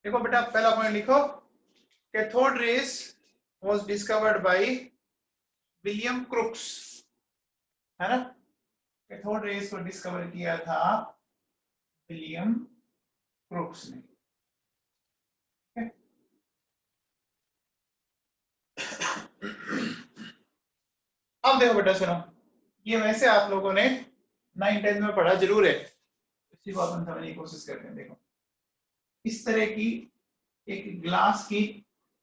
देखो बेटा पहला पॉइंट लिखो, cathode rays was discovered by William crooks, है ना। कैथोड रेस को डिस्कवर किया था विलियम क्रुक्स ने। अब देखो बेटा सुनो, ये वैसे आप लोगों ने 9th-10th में पढ़ा जरूर है, इसी को अपन समझने की कोशिश करते हैं। देखो इस तरह की एक ग्लास की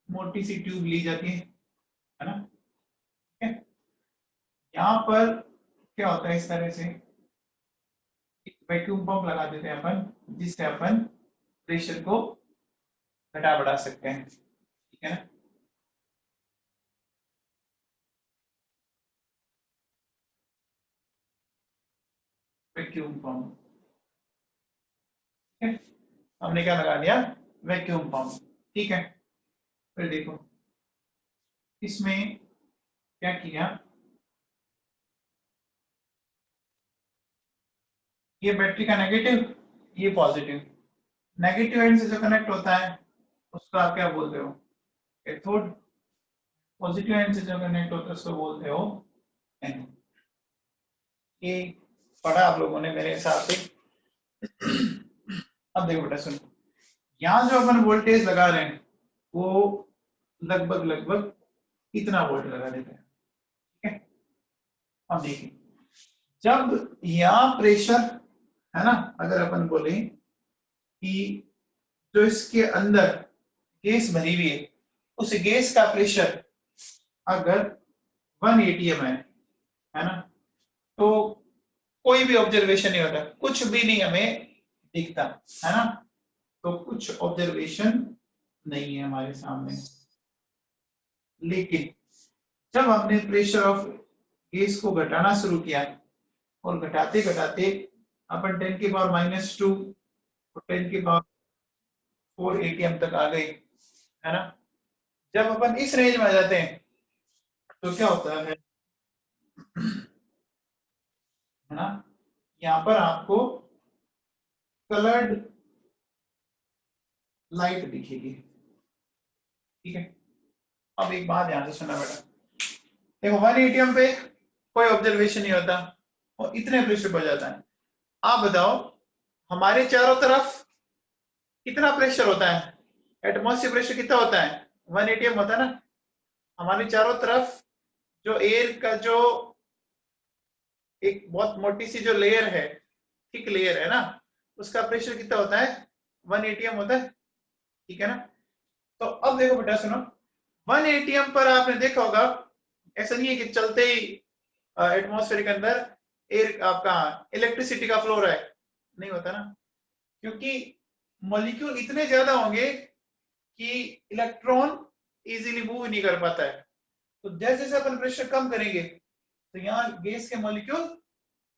मोटी सी ट्यूब ली जाती है ना। ठीक है, यहाँ पर क्या होता है, इस तरह से एक वैक्यूम पंप लगा देते हैं अपन, जिससे अपन प्रेशर को घटा बढ़ा सकते हैं। ठीक है ना। वैक्यूम पंप, ठीक है, हमने क्या लगा दिया, वैक्यूम पंप। ठीक है, फिर देखो इसमें क्या किया, ये बैटरी का नेगेटिव, ये पॉजिटिव, नेगेटिव एंड से जो कनेक्ट होता है उसको आप क्या बोलते हो, कैथोड। पॉजिटिव एंड से जो कनेक्ट होता है उसको बोलते हो एनोड। ये पढ़ा आप लोगों ने मेरे हिसाब से। अब देखो बेटा सुनो, यहाँ जो अपन वोल्टेज लगा रहे हैं वो लगभग इतना वोल्ट लगा देते हैं। ठीक है, अब देखिए जब यहाँ प्रेशर है ना, अगर अपन बोले कि जो इसके अंदर गैस भरी हुई है उस गैस का प्रेशर अगर 1 atm है ना, तो कोई भी ऑब्जर्वेशन नहीं होता, कुछ भी नहीं हमें दिखता, है ना। तो कुछ ऑब्जर्वेशन नहीं है हमारे सामने। लेकिन जब हमने प्रेशर ऑफ गैस को घटाना शुरू किया और घटाते घटाते अपन 10 की पावर -2 और 10 की पावर 4 atm तक आ गए, है ना। जब अपन इस रेंज में आ जाते हैं तो क्या होता है ना, यहाँ पर आपको कलर्ड लाइट दिखेगी। ठीक है, अब एक बात ध्यान से सुनना बेटा, देखो 1 atm पे कोई ऑब्जर्वेशन नहीं होता और इतने प्रेशर पर जाता है। आप बताओ हमारे चारों तरफ कितना प्रेशर होता है, एटमॉस्फेयर प्रेशर कितना होता है, 1 atm होता है ना। हमारे चारों तरफ जो एयर का जो एक बहुत मोटी सी जो लेयर है, थिक लेयर है ना, उसका प्रेशर कितना होता है, 1 atm होता है। ठीक है ना। तो अब देखो बेटा सुनो, 1 atm पर आपने देखा होगा ऐसा नहीं है कि चलते ही एटमॉस्फेयर के अंदर एयर आपका इलेक्ट्रिसिटी का फ्लो रहा है, नहीं होता ना, क्योंकि मॉलिक्यूल इतने ज्यादा होंगे कि इलेक्ट्रॉन इजीली मूव नहीं कर पाता है। तो जैसे जैसे अपन प्रेशर कम करेंगे तो यहाँ गैस के मॉलिक्यूल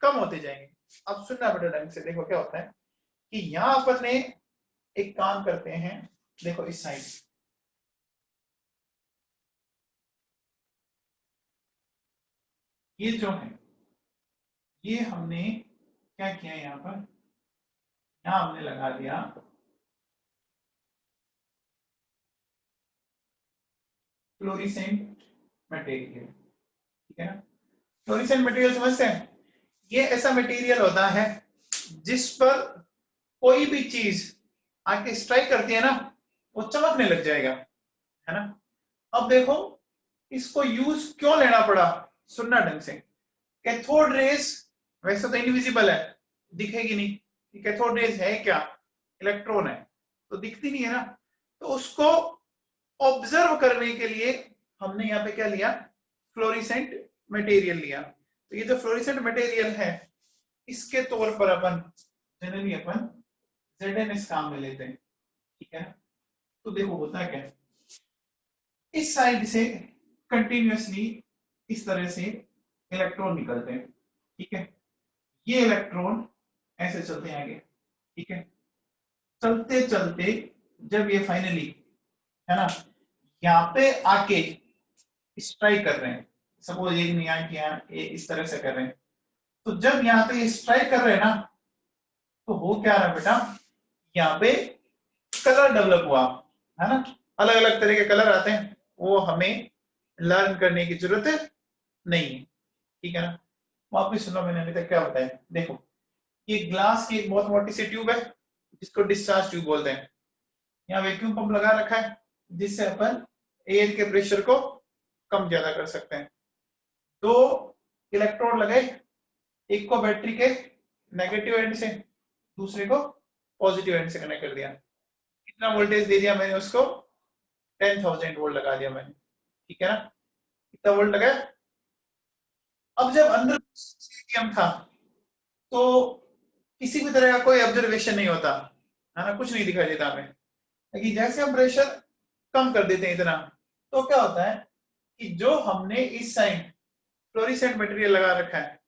कम होते जाएंगे। अब सुनना बेटा ढंग से, देखो क्या होता है कि यहाँ अपन ने एक काम करते हैं, देखो इस साइड ये जो है, ये हमने क्या किया, यहाँ पर यहाँ हमने लगा दिया फ्लोरिसेंट मटेरियल। ठीक है ना, फ्लोरिसेंट मटेरियल समझते हैं, ये ऐसा मटेरियल होता है जिस पर कोई भी चीज आके स्ट्राइक करती है ना वो चमकने लग जाएगा, है ना। अब देखो इसको यूज क्यों लेना पड़ा, सुनना ढंग से। कैथोड रेस वैसे तो इनविजिबल है, दिखेगी नहीं, कैथोड रेस है क्या, इलेक्ट्रॉन है तो दिखती नहीं है ना। तो उसको ऑब्जर्व करने के लिए हमने यहाँ पे क्या लिया, फ्लोरिसेंट मटेरियल लिया। तो ये जो फ्लोरिसेंट मटेरियल है इसके तौर पर अपन जनरली अपन ZnS काम में लेते हैं। ठीक है ना। तो देखो होता क्या है, इस साइड से कंटिन्यूअसली इस तरह से इलेक्ट्रॉन निकलते हैं। ठीक है, ये इलेक्ट्रॉन ऐसे चलते हैं आगे। ठीक है, चलते चलते जब ये फाइनली है ना यहाँ पे आके स्ट्राइक कर रहे हैं, सपोज एक नहीं आए कि यहाँ इस तरह से कर रहे हैं, तो जब यहाँ पे स्ट्राइक कर रहे हैं ना तो हो क्या रहा है बेटा, यहाँ पे कलर डेवलप हुआ, है ना, अलग अलग तरह के कलर आते हैं, वो हमें लर्न करने की जरूरत नहीं है, ठीक है ना। वापिस सुनो, मैंने अभी तक क्या बताया, देखो ये ग्लास की एक बहुत मोटी सी ट्यूब है जिसको डिस्चार्ज ट्यूब बोलते हैं। यहाँ वैक्यूम पंप लगा रखा है जिससे अपन एयर के प्रेशर को कम ज्यादा कर सकते हैं। दो इलेक्ट्रोड लगे, एक को बैटरी के नेगेटिव एंड से, दूसरे को पॉजिटिव एंड से कनेक्ट कर दिया। कितना वोल्टेज दे दिया मैंने उसको, 10,000 वोल्ट लगा दिया मैंने, ठीक है ना, कितना वोल्ट लगा। अब जब अंदर सीलिकॉन था तो किसी भी तरह का कोई ऑब्जर्वेशन नहीं होता, है ना, कुछ नहीं दिखाई देता हमें। लेकिन जैसे हम प्रेशर कम कर देते हैं इतना, तो क्या होता है कि जो हमने इस साइड फ्लोरिसेंट मटेरियल लगा रखा है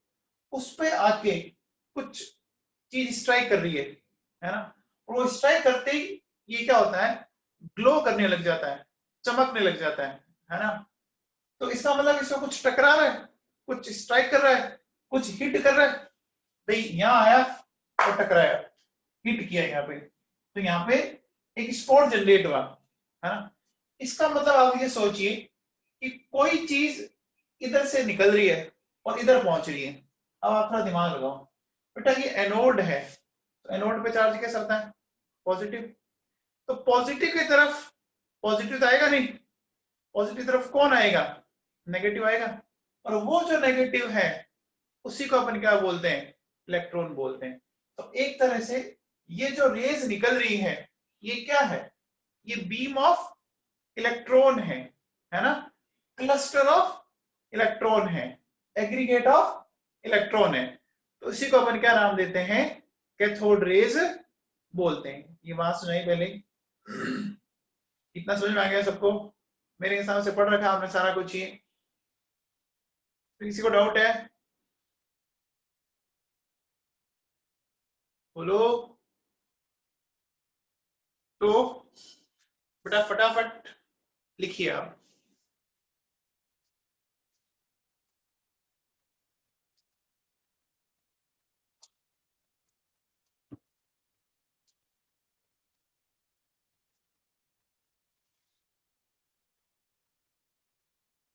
उस पे आके कुछ चीज स्ट्राइक कर रही है ना, और वो स्ट्राइक करते ही ये क्या होता है, ग्लो करने लग जाता है, चमकने लग जाता है ना। तो इसका मतलब इसमें कुछ टकरा रहा है, कुछ स्ट्राइक कर रहा है, कुछ हिट कर रहा है। भाई यहाँ आया और टकराया, हिट किया यहाँ पे, तो यहाँ पे एक स्पॉट जनरेट हुआ, है ना। इसका मतलब आप ये सोचिए कि कोई चीज इधर से निकल रही है और इधर पहुंच रही है। अब आप थोड़ा दिमाग लगाओ बेटा, ये एनोड है, तो एनोड पे चार्ज कैसा होता है, पॉजिटिव। तो पॉजिटिव की तरफ पॉजिटिव तो आएगा नहीं, पॉजिटिव तरफ कौन आएगा, नेगेटिव आएगा। और वो जो नेगेटिव है उसी को अपन क्या बोलते हैं, इलेक्ट्रॉन बोलते हैं। तो एक तरह से ये जो रेज निकल रही है ये क्या है, ये बीम ऑफ इलेक्ट्रॉन है ना, क्लस्टर ऑफ इलेक्ट्रॉन है, एग्रीगेट ऑफ इलेक्ट्रॉन है। तो इसी को अपन क्या नाम देते हैं, कैथोड रेज बोलते हैं। ये बात सुनाई पहले, इतना समझ में आ गया सबको, मेरे हिसाब से पढ़ रखा आपने सारा कुछ ही। किसी को डाउट है बोलो, तो फटाफट लिखिए आप।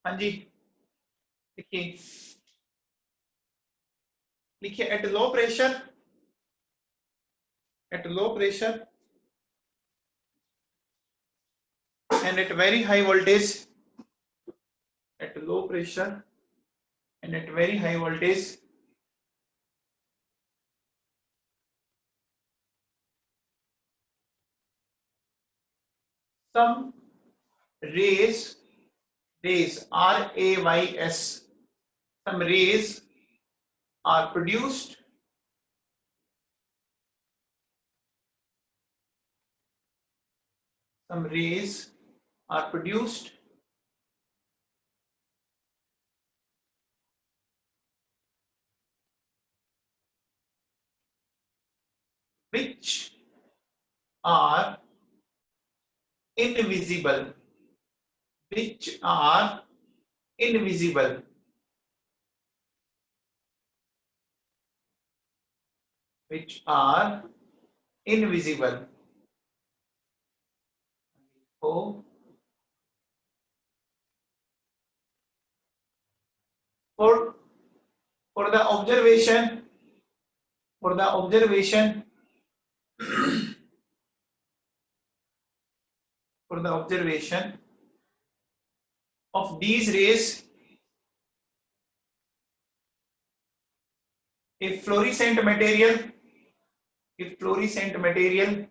हाँ जी, लिखिए लिखिए, at low pressure, at low pressure and at very high voltage, at low pressure and at very high voltage, some rays, rays, some rays are produced, some rays are produced which are invisible, which are invisible, which are invisible. So for the observation, for the observation for the observation of these rays, if fluorescent material, if fluorescent material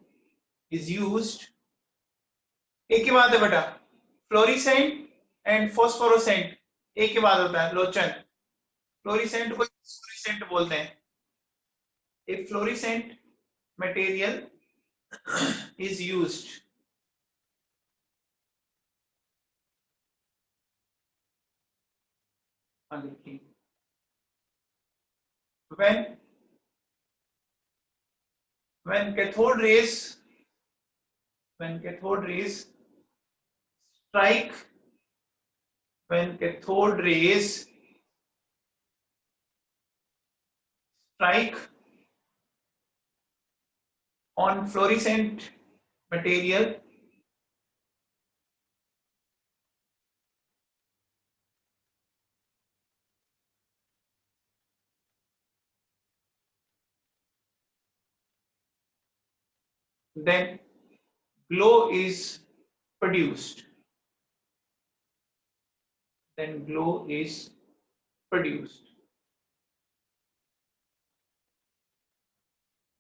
is used, एक ही बात है बेटा, fluorescent and फोस्फोरोसेंट एक ही बात होता है लोचन, fluorescent को fluorescent बोलते हैं। if fluorescent material is used, when cathode rays, when cathode rays strike, when cathode rays strike on fluorescent material then glow is produced. Then glow is produced.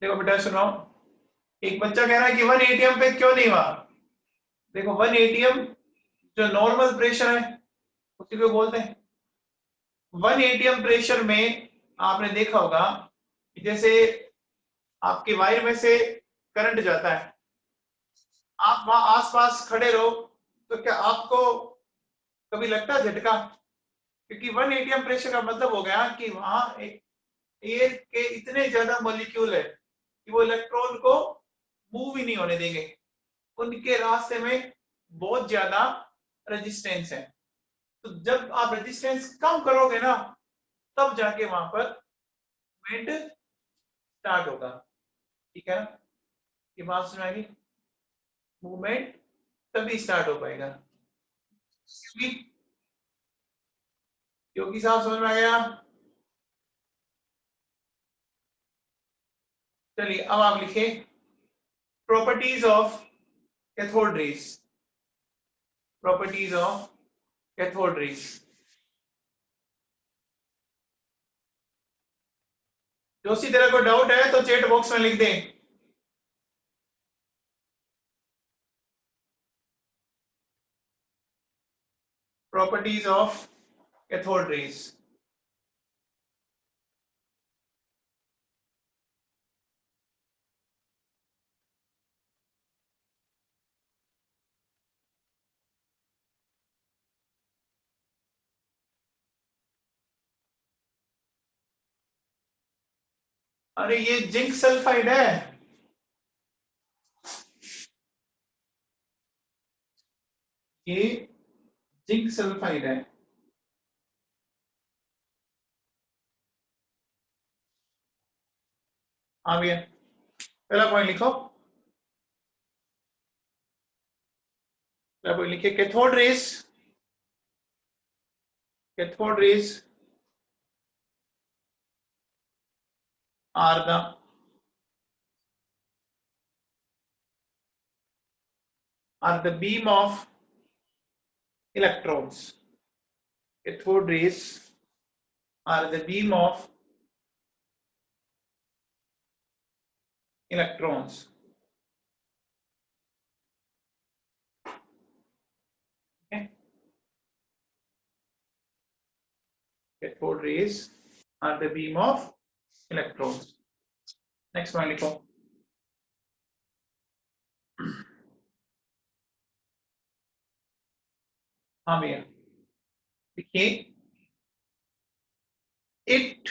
देखो बेटा सुनो, एक बच्चा कह रहा है कि 1 atm पे क्यों नहीं हुआ। देखो 1 atm जो नॉर्मल प्रेशर है उसी को बोलते हैं। 1 atm प्रेशर में आपने देखा होगा कि जैसे आपके वायर में से करंट जाता है, आप वहां आसपास खड़े रहो तो क्या आपको कभी लगता है झटका? क्योंकि 1 atm प्रेशर का मतलब हो गया कि वहां एयर के इतने ज्यादा मॉलिक्यूल है कि वो इलेक्ट्रॉन को मूव ही नहीं होने देंगे, उनके रास्ते में बहुत ज्यादा रेजिस्टेंस है। तो जब आप रेजिस्टेंस कम करोगे ना, तब जाके वहां पर मूवमेंट स्टार्ट होगा। ठीक है, ये बात सुनाएगी, मूवमेंट तभी स्टार्ट हो पाएगा। योगी साहब समझ में आ गया? चलिए अब आप लिखे properties of cathode rays. Properties of cathode rays. जो सी तरह को डाउट है तो चैट बॉक्स में लिख दें। Properties of cathode rays. अरे ये जिंक सल्फाइड है, ये जिंक सल्फाइड है। हाँ भैया, पहला पॉइंट लिखो। पहला पॉइंट लिखिए cathode rays. Cathode rays are the beam of electrons. Cathode rays are the beam of electrons. Okay. Cathode rays are the beam of electrons. Next one लिखो। हाँ भैया देखिए, it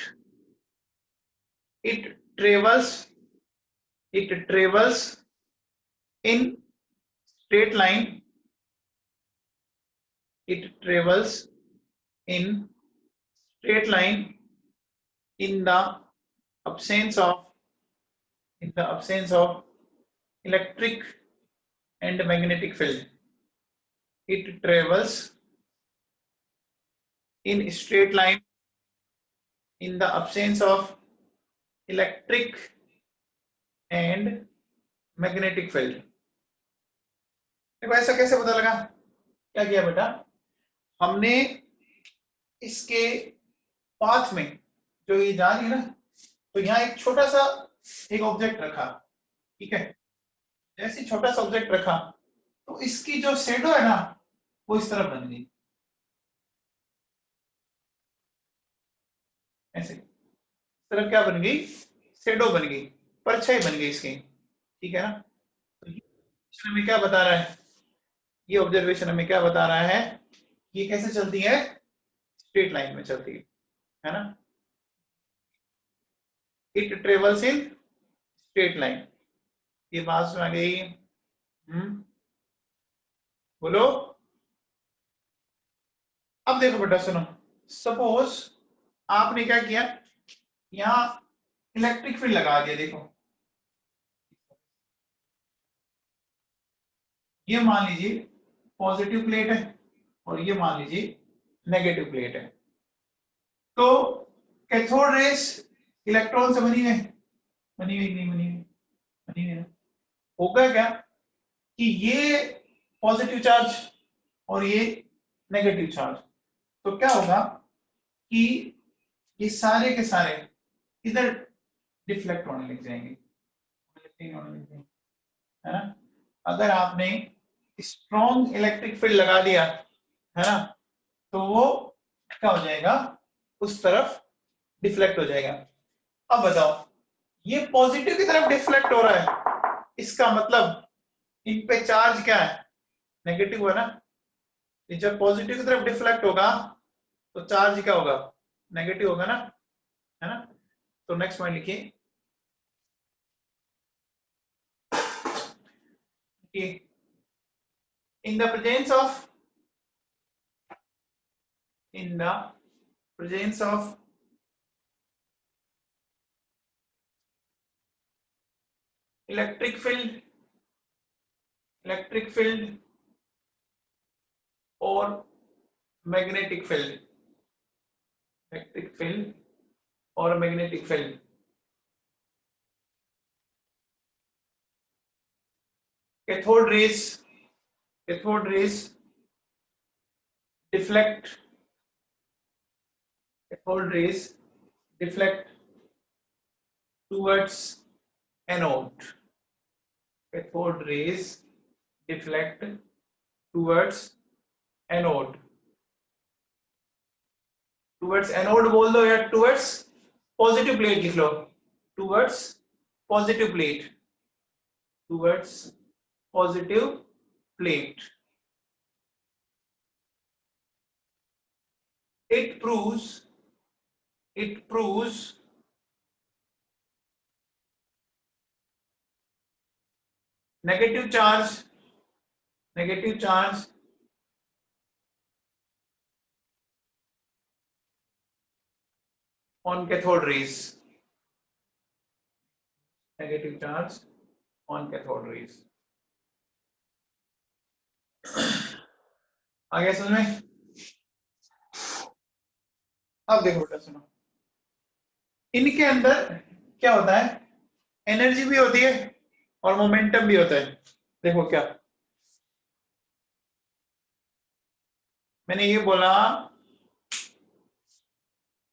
travels in straight line. It travels in straight line in the absence of electric and magnetic field. It travels in straight line in the absence of electric and magnetic field. देखो ऐसा कैसे पता लगा? क्या किया बेटा, हमने इसके पाथ में जो ये जा रही है ना, तो यहाँ एक छोटा सा एक ऑब्जेक्ट रखा। ठीक है, जैसे छोटा सा ऑब्जेक्ट रखा तो इसकी जो शेडो है ना वो इस तरफ बन गई, ऐसे इस तरफ क्या बन गई, शेडो बन गई, परछाई बन गई इसकी। ठीक है ना, तो ये हमें क्या बता रहा है, ये ऑब्जर्वेशन हमें क्या बता रहा है, ये कैसे चलती है, स्ट्रेट लाइन में चलती है ना। It travels in straight line, ये बात सुना गई। बोलो। अब देखो बेटा सुनो, सपोज आपने क्या किया, यहां इलेक्ट्रिक फील्ड लगा दिया। देखो ये मान लीजिए पॉजिटिव प्लेट है और ये मान लीजिए नेगेटिव प्लेट है। तो कैथोड रेस इलेक्ट्रॉन से बनी है, बनी हुई नहीं बनी हुई, बनी हुई है। होगा क्या कि ये पॉजिटिव चार्ज और ये नेगेटिव चार्ज, तो क्या होगा कि ये सारे के सारे इधर डिफ्लेक्ट होने लग जाएंगे, है ना। अगर आपने स्ट्रॉन्ग इलेक्ट्रिक फील्ड लगा दिया है ना, तो वो क्या हो जाएगा, उस तरफ डिफ्लेक्ट हो जाएगा। अब बताओ, ये पॉजिटिव की तरफ डिफ्लेक्ट हो रहा है, इसका मतलब इन पे चार्ज क्या है, नेगेटिव है ना। ये जब पॉजिटिव की तरफ डिफ्लेक्ट होगा तो चार्ज क्या होगा, नेगेटिव होगा ना, है ना। तो नेक्स्ट पॉइंट लिखिए कि in the presence of electric field or magnetic field, electric field or magnetic field, cathode rays deflect, cathode rays deflect towards anode, cathode rays deflect towards anode, towards anode बोल दो या towards positive plate लिख लो, towards positive plate, towards positive plate. it proves negative charge on cathode rays, negative charge on cathode rays। आ गया समझ में। अब देखो बेटा सुनो, इनके अंदर क्या होता है, एनर्जी भी होती है और मोमेंटम भी होता है। देखो क्या मैंने ये बोला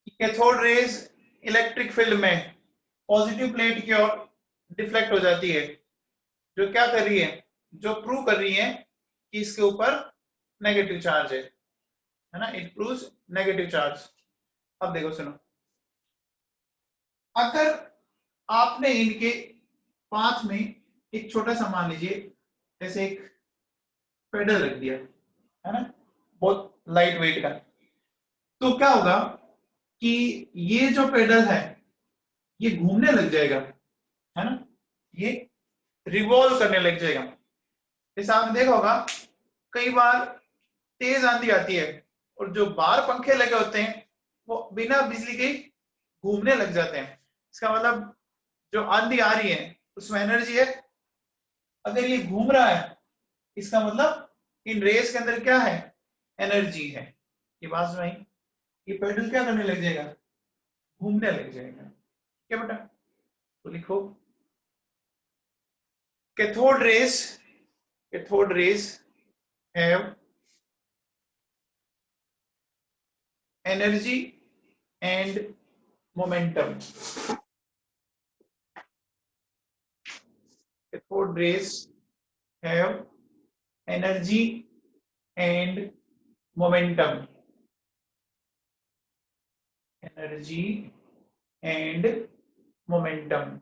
कि कैथोड रेज इलेक्ट्रिक फील्ड में पॉजिटिव प्लेट की ओर डिफ्लेक्ट हो जाती है, जो क्या कर रही है, जो प्रूव कर रही है कि इसके ऊपर नेगेटिव चार्ज है ना, इट प्रूव्स नेगेटिव चार्ज। अब देखो सुनो, अगर आपने इनके पाथ में एक छोटा सा मान लीजिए जैसे एक पेडल रख दिया है ना, बहुत लाइट वेट का, तो क्या होगा कि ये जो पेडल है ये घूमने लग जाएगा, है ना, ये रिवॉल्व करने लग जाएगा। जैसे आपने देखा होगा कई बार तेज आंधी आती है और जो बाहर पंखे लगे होते हैं वो बिना बिजली के घूमने लग जाते हैं। इसका मतलब जो आंधी आ रही है उसमें एनर्जी है, अगर ये घूम रहा है इसका मतलब इन रेस के अंदर क्या है, एनर्जी है। ये बात समझ आई, ये पेडल क्या करने लग जाएगा, घूमने लग जाएगा। क्या बेटा, तो लिखो cathode rays have energy and momentum, cathode rays have energy and momentum, energy and momentum।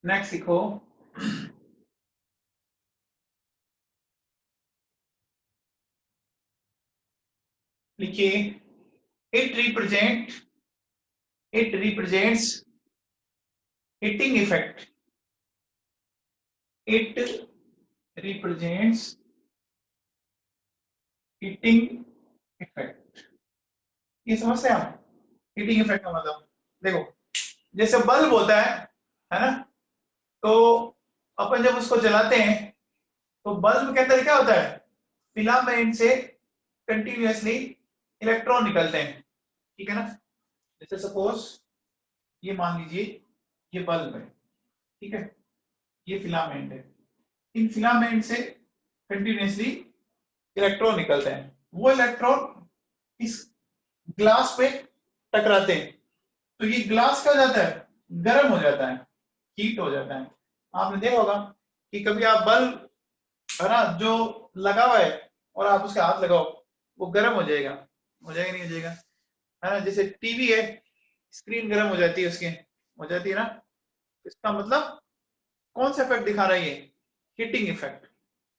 Next लिखो लिखिए it represents hitting effect, it represents heating effect. ये समझते हैं आप हीटिंग इफेक्ट का मतलब? देखो जैसे बल्ब होता है ना, तो अपन जब उसको जलाते हैं तो बल्ब के अंदर क्या होता है, फिलामेंट से कंटिन्यूअसली इलेक्ट्रॉन निकलते हैं, ठीक है ना। जैसे सपोज ये मान लीजिए ये बल्ब है, ठीक है, ये फिलामेंट है, इन फिलामेंट से कंटिन्यूअसली इलेक्ट्रॉन निकलते हैं, वो इलेक्ट्रॉन इस ग्लास पे टकराते हैं, तो ये ग्लास क्या हो जाता है, गर्म हो जाता है, हीट हो जाता है। आपने देखा होगा कि कभी आप बल्ब है ना जो लगा हुआ है और आप उसके हाथ लगाओ वो गर्म हो जाएगा, नहीं हो जाएगा, है ना। जैसे टीवी है, स्क्रीन गर्म हो जाती है उसकी, हो जाती है ना। इसका मतलब कौन सा इफेक्ट दिखा रहा है ये, हीटिंग इफेक्ट।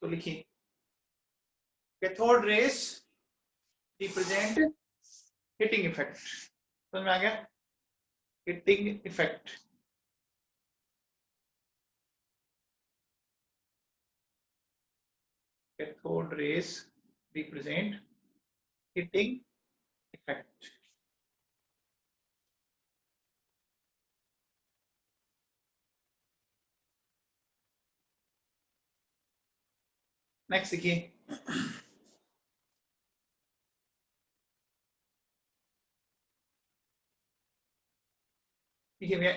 तो लिखिए cathode rays represent heating effect. समझ में आ गया, heating effect. Cathode rays represent heating effect. Next देखिए, देखिए भैया,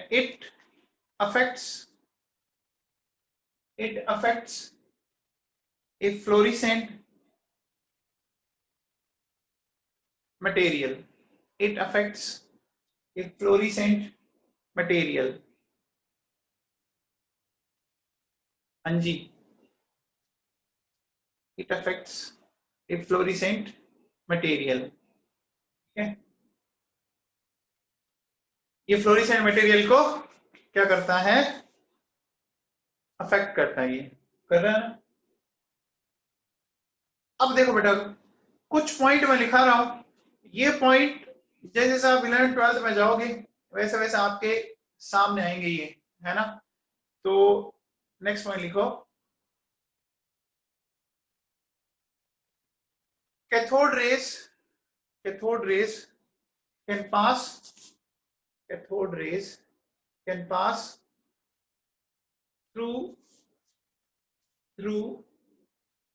affects it affects a fluorescent material, it affects a fluorescent material। हाँ जी, it affects a fluorescent material, ठीक है। ये फ्लोरिसेंट मटेरियल को क्या करता है, अफेक्ट करता है, ये कर रहा है ना। अब देखो बेटा, कुछ पॉइंट मैं लिखा रहा हूं, ये पॉइंट जैसे जैसे आप 11th 12th में जाओगे वैसे वैसे आपके सामने आएंगे ये, है ना। तो नेक्स्ट पॉइंट लिखो, cathode rays, cathode rays can pass, cathode rays can pass through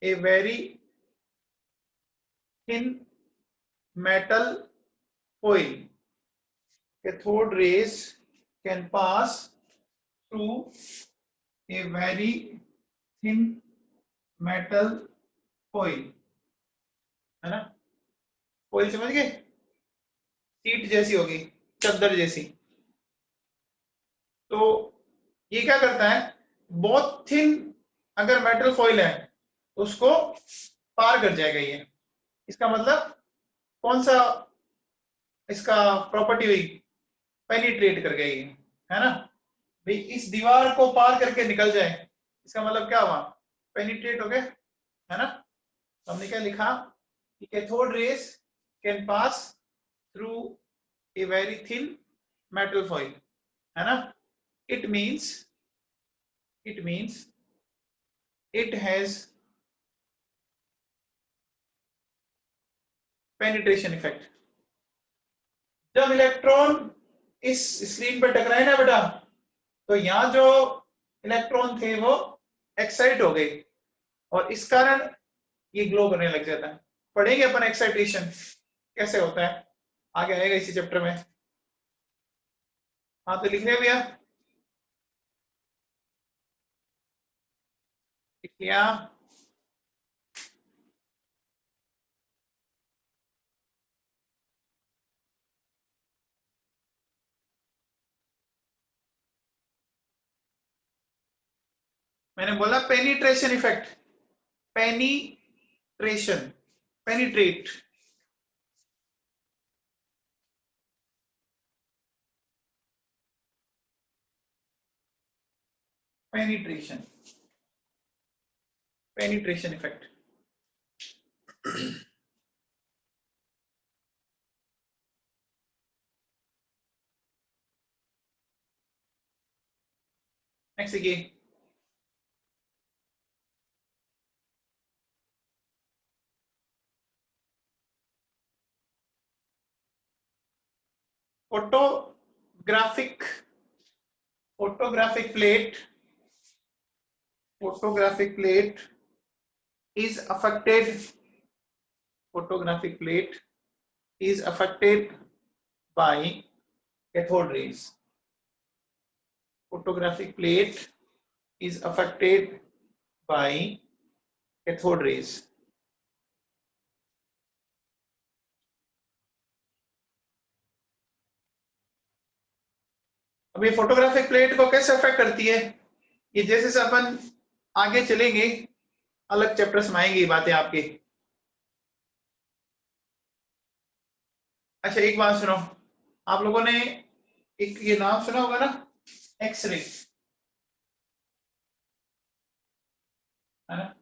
a very thin metal foil। Cathode rays can pass through a very thin metal foil, है ना। foil समझ गए, सीट जैसी होगी, चद्दर जैसी। तो ये क्या करता है, बहुत थिन अगर मेटल फॉइल है उसको पार कर जाएगा ये। इसका मतलब कौन सा इसका प्रॉपर्टी हुई, पेनिट्रेट कर गई, है ना। भाई इस दीवार को पार करके निकल जाए, इसका मतलब क्या हुआ, पेनिट्रेट हो गए, है ना। तो हमने क्या लिखा कि cathode rays can pass through a very thin metal foil, है ना। It means it has penetration effect। जब इलेक्ट्रॉन इस स्क्रीन पर टकराए ना बेटा, तो यहां जो इलेक्ट्रॉन थे वो एक्साइट हो गए और इस कारण ये ग्लो करने लग जाता है। पढ़ेंगे अपन एक्साइटेशन कैसे होता है, आगे आएगा इसी चैप्टर में। हाँ तो लिख लिया भैया, लिख लिया। मैंने बोला penetration effect, penetration, penetrate. Penetration, penetration effect. Next देखिए, photographic plate is affected by cathode rays. Photographic plate is affected by cathode rays. अब ये फोटोग्राफिक प्लेट को कैसे अफेक्ट करती है, ये जैसे से अपन आगे चलेंगे अलग चैप्टर्स में आएंगी बातें आपकी। अच्छा एक बात सुनो, आप लोगों ने एक ये नाम सुना होगा ना, एक्सरे, है ना,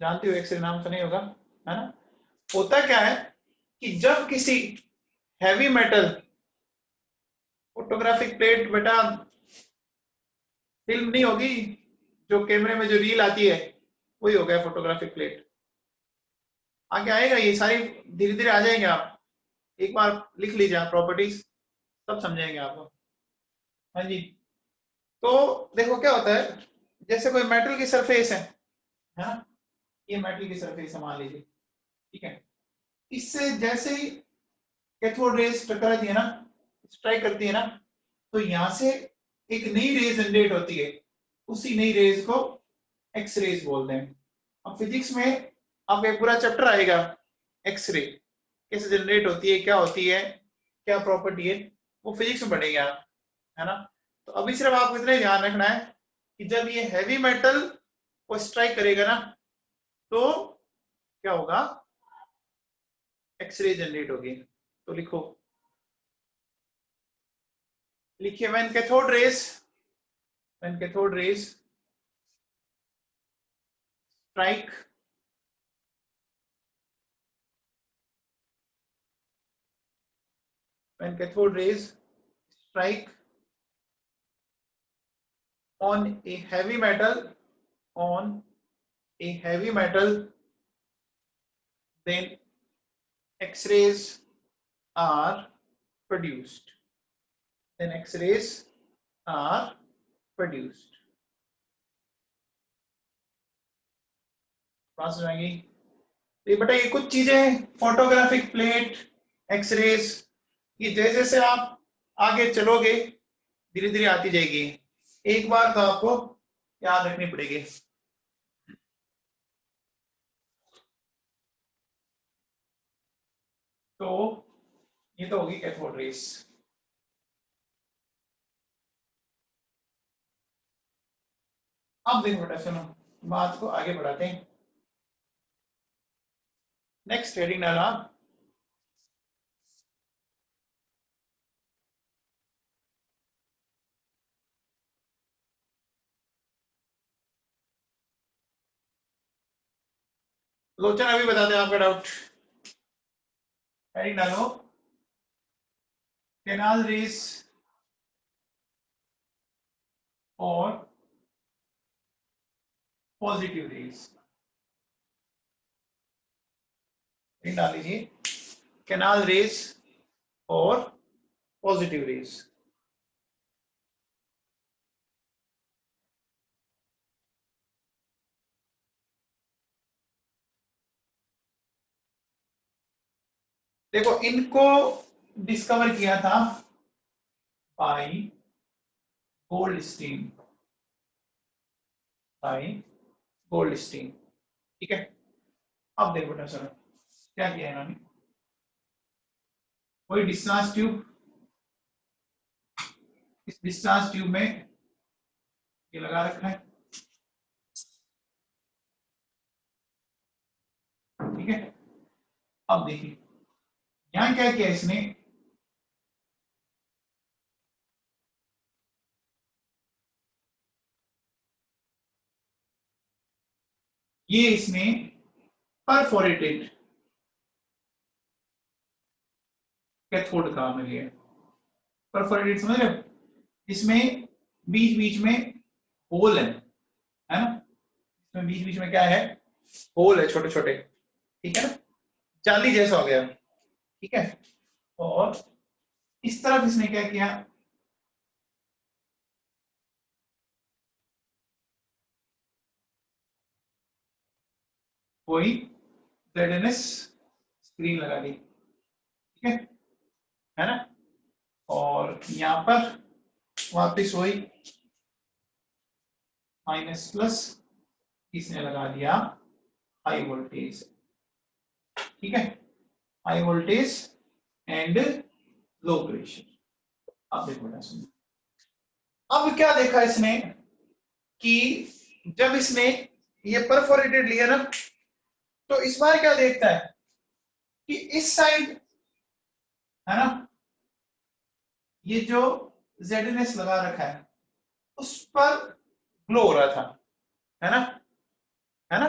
जानते हो एक्सरे, नाम सुना ही होगा, है ना। होता क्या है कि जब किसी हैवी मेटल, फोटोग्राफिक प्लेट बेटा फिल्म नहीं होगी जो कैमरे में जो रील आती है, वही हो गया फोटोग्राफिक प्लेट। आगे आएगा ये सारी, धीरे धीरे आ जाएंगे आप, एक बार लिख लीजिए आप प्रॉपर्टीज, सब समझाएंगे आपको। हाँ जी, तो देखो क्या होता है, जैसे कोई मेटल की सरफेस है ना, ये मेटल की सरफेस है मान लीजिए, ठीक है, इससे जैसे ही कैथोड रेज टकराती है ना, स्ट्राइक करती है ना, तो यहां से एक नई रेज जनरेट होती है, उसी नई रेज को एक्स रेज बोलते हैं। अब फिजिक्स में आपका एक पूरा चैप्टर आएगा, एक्सरे कैसे जनरेट होती है, क्या होती है, क्या प्रॉपर्टी है, वो फिजिक्स में पढ़ेंगे आप, है ना। तो अभी सिर्फ आपको इतना ही ध्यान रखना है कि जब ये हैवी मेटल को स्ट्राइक करेगा ना, तो क्या होगा, एक्सरे जनरेट होगी। तो लिखिए when cathode rays strike when cathode rays strike on a heavy metal, then X-rays are produced. बात समझाएंगी। ये बेटा ये कुछ चीजें, फोटोग्राफिक प्लेट, एक्सरेज, ये जैसे जैसे आप आगे चलोगे धीरे धीरे आती जाएगी, एक बार तो आपको याद रखनी पड़ेगी। तो ये तो होगी कैथोड रेस। अब देखो बेटा सुनो, बात को आगे बढ़ाते हैं। नेक्स्ट हेडिंग डाला, लोचन अभी बता दें आपका डाउट। हेडिंग डालो, कैनाल रेस और पॉजिटिव रेस। डाल लीजिए कैनाल रेस और पॉजिटिव रेस। देखो इनको डिस्कवर किया था बाय गोल्डस्टीन, ठीक है। अब देखो बेटा सर क्या किया है इन्होंने, कोई डिस्चार्ज ट्यूब, इस डिस्चार्ज ट्यूब में ये लगा रखा है, ठीक है। अब देखिए यहां क्या किया इसने, ये इसने परफोरेटेड कैथोड काम में लिया, परफोरेटेड समझ रहे हो, इसमें बीच बीच में होल है ना, इसमें बीच बीच में क्या है, होल है छोटे छोटे, ठीक है ना, जाली जैसा हो गया, ठीक है। और इस तरफ इसने क्या किया, कोई ZNS स्क्रीन लगा दी, ठीक है ना। और यहां पर वापिस वही माइनस प्लस इसने लगा दिया हाई वोल्टेज, ठीक है, high voltage and low pressure. अब देखो बेटा सुनो, अब क्या देखा इसने कि जब इसने ये परफोरेटेड लिया ना, तो इस बार क्या देखता है कि इस साइड है ना, ये जो ZNS लगा रखा है उस पर ग्लो हो रहा था, है ना, है ना,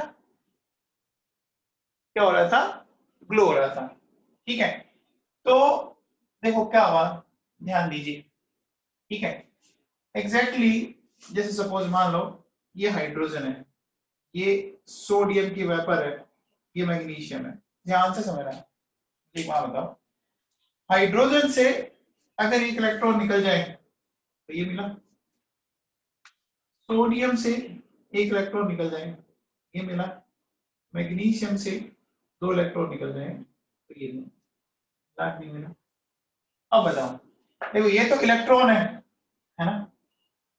क्या हो रहा था, ग्लो हो रहा था, ठीक है। तो देखो क्या हुआ, ध्यान दीजिए, ठीक है। एग्जैक्टली जैसे सपोज मान लो ये हाइड्रोजन है, ये सोडियम की वेपर है, ये मैग्नीशियम है, ध्यान से समझना है। एक बात बताओ, हाइड्रोजन से अगर एक इलेक्ट्रॉन निकल जाए तो ये मिला, सोडियम से एक इलेक्ट्रॉन निकल जाए ये मिला, मैग्नीशियम से 2 इलेक्ट्रॉन निकल जाए तो ये मिला, नहीं मिला। अब बताओ, देखो ये तो इलेक्ट्रॉन है ना,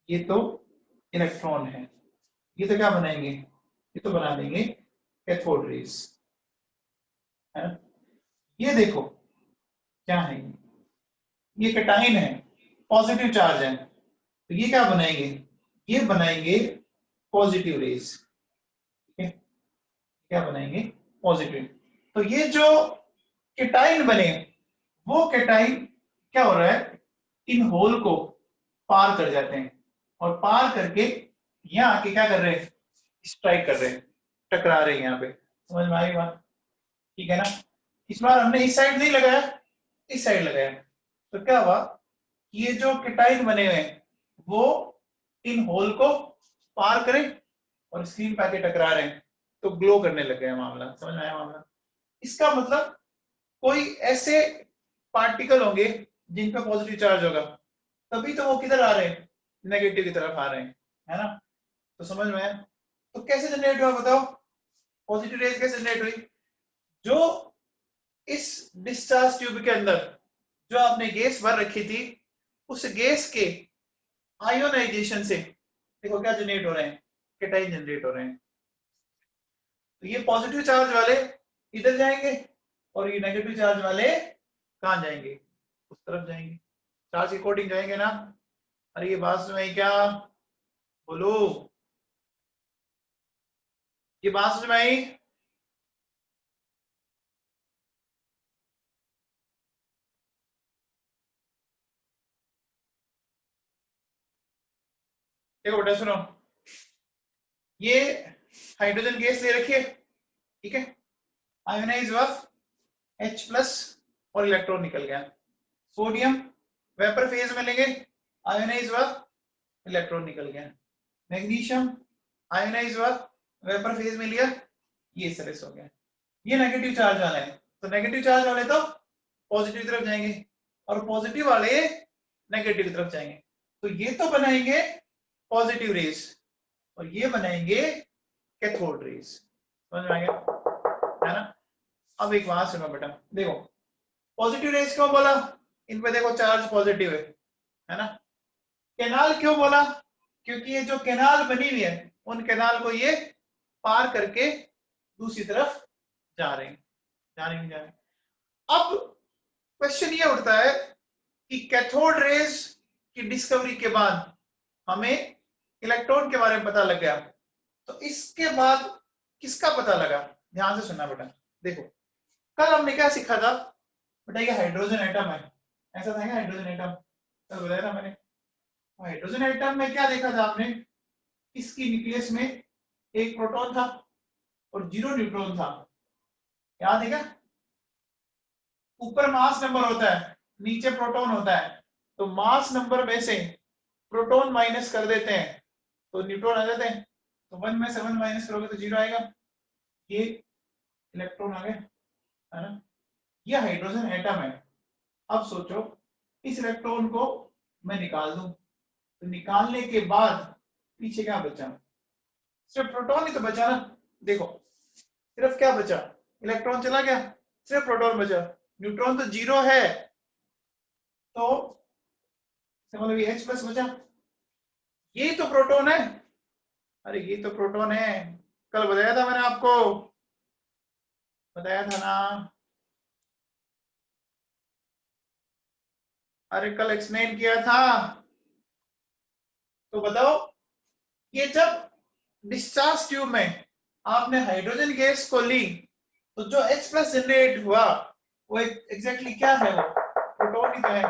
ये तो इलेक्ट्रॉन है, ये तो क्या बनाएंगे, ये तो बना देंगे कैथोड रेज, है ना। ये देखो क्या है, ये कैटाइन है, पॉजिटिव चार्ज है, तो ये क्या बनाएंगे, ये बनाएंगे पॉजिटिव रेज, ठीक है, क्या बनाएंगे पॉजिटिव। तो ये जो कैटाइन बने वो कैटाइन क्या हो रहा है, इन होल को पार कर जाते हैं और पार करके यहाँ आके क्या कर रहे हैं, स्ट्राइक कर रहे हैं, टकरा रहे हैं यहाँ पे, समझ में आई बात, ठीक है ना। इस बार हमने इस साइड नहीं लगाया, इस साइड लगाया, तो क्या हुआ, ये जो कैटाइन बने हुए हैं वो इन होल को पार करें और स्क्रीन पे आके टकरा रहे हैं, तो ग्लो करने लग गया मामला, समझ में आया मामला। इसका मतलब कोई ऐसे पार्टिकल होंगे जिन पे पॉजिटिव चार्ज होगा, तभी तो वो किधर आ रहे हैं, नेगेटिव की तरफ आ रहे हैं, है ना। तो समझ में आया, तो कैसे जनरेट हुआ बताओ, पॉजिटिव रेज कैसे जनरेट हुई, जो इस डिस्चार्ज ट्यूब के अंदर जो आपने गैस भर रखी थी, उस गैस के आयोनाइजेशन से देखो क्या जनरेट हो रहे हैं, कैटाइन जनरेट हो रहे हैं। तो ये पॉजिटिव चार्ज वाले इधर जाएंगे और ये नेगेटिव चार्ज वाले कहां जाएंगे, उस तरफ जाएंगे, चार्ज के अकॉर्डिंग जाएंगे ना। अरे ये बात समझ क्या, बोलो, ये बात समझ में आई। देखो बेटा सुनो, ये हाइड्रोजन गैस ले रखिए, ठीक है, आयोनाइज हुआ H प्लस और इलेक्ट्रॉन निकल गया, सोडियम वेपर फेज में लेंगे, आयोनाइज हुआ इलेक्ट्रॉन निकल गया, मैग्नीशियम आयोनाइज हुआ वेपर फेज में लिया, ये सरस हो गया। ये नेगेटिव चार्ज वाला है, तो नेगेटिव चार्ज वाले तो पॉजिटिव तरफ जाएंगे और पॉजिटिव वाले नेगेटिव तरफ जाएंगे, तो ये तो बनाएंगे पॉजिटिव रेस और ये बनाएंगे कैथोड रेस, समझ में आ गया, है ना। अब एक बात सुनो बेटा, देखो पॉजिटिव रेस क्यों बोला, इन पे देखो चार्ज पॉजिटिव है ना। कैनाल क्यों बोला, क्योंकि ये जो कैनाल बनी हुई है उन कैनाल को ये पार करके दूसरी तरफ जा रहे हैं, जा रहे हैं, जा रहे हैं। अब क्वेश्चन ये उठता है कि कैथोड रेज की डिस्कवरी के बाद हमें इलेक्ट्रॉन के बारे में पता लग गया, तो इसके बाद किसका पता लगा, ध्यान से सुनना बेटा। देखो कल हमने क्या सीखा था बेटा, ये हाइड्रोजन एटम है, ऐसा था क्या हाइड्रोजन एटम, कल बताया था मैंने। हाइड्रोजन एटम में क्या देखा था आपने, इसकी न्यूक्लियस में एक प्रोटॉन था और 0 न्यूट्रॉन था, याद है क्या। ऊपर मास नंबर होता है, नीचे प्रोटॉन होता है, तो मास नंबर में से प्रोटॉन माइनस कर देते हैं तो न्यूट्रॉन आ जाते हैं, तो 1 में से 1 माइनस करोगे तो 0 आएगा, ये इलेक्ट्रॉन आ गए, है ना। ये हाइड्रोजन एटम है। अब सोचो इस इलेक्ट्रॉन को मैं निकाल दूं, तो निकालने के बाद पीछे क्या बचा, सिर्फ प्रोटॉन ही तो बचा ना। देखो सिर्फ क्या बचा, इलेक्ट्रॉन चला गया, सिर्फ प्रोटॉन बचा, न्यूट्रॉन तो जीरो है, तो मतलब ये H प्लस बचा, ये तो प्रोटॉन है, अरे ये तो प्रोटॉन है, कल बताया था मैंने आपको, बताया था ना, अरे कल एक्सप्लेन किया था। तो बताओ, ये जब डिस्चार्ज ट्यूब में आपने हाइड्रोजन गैस को ली, तो जो H प्लस जनरेट हुआ वो एग्जैक्टली क्या है, वो प्रोटॉन ही तो है,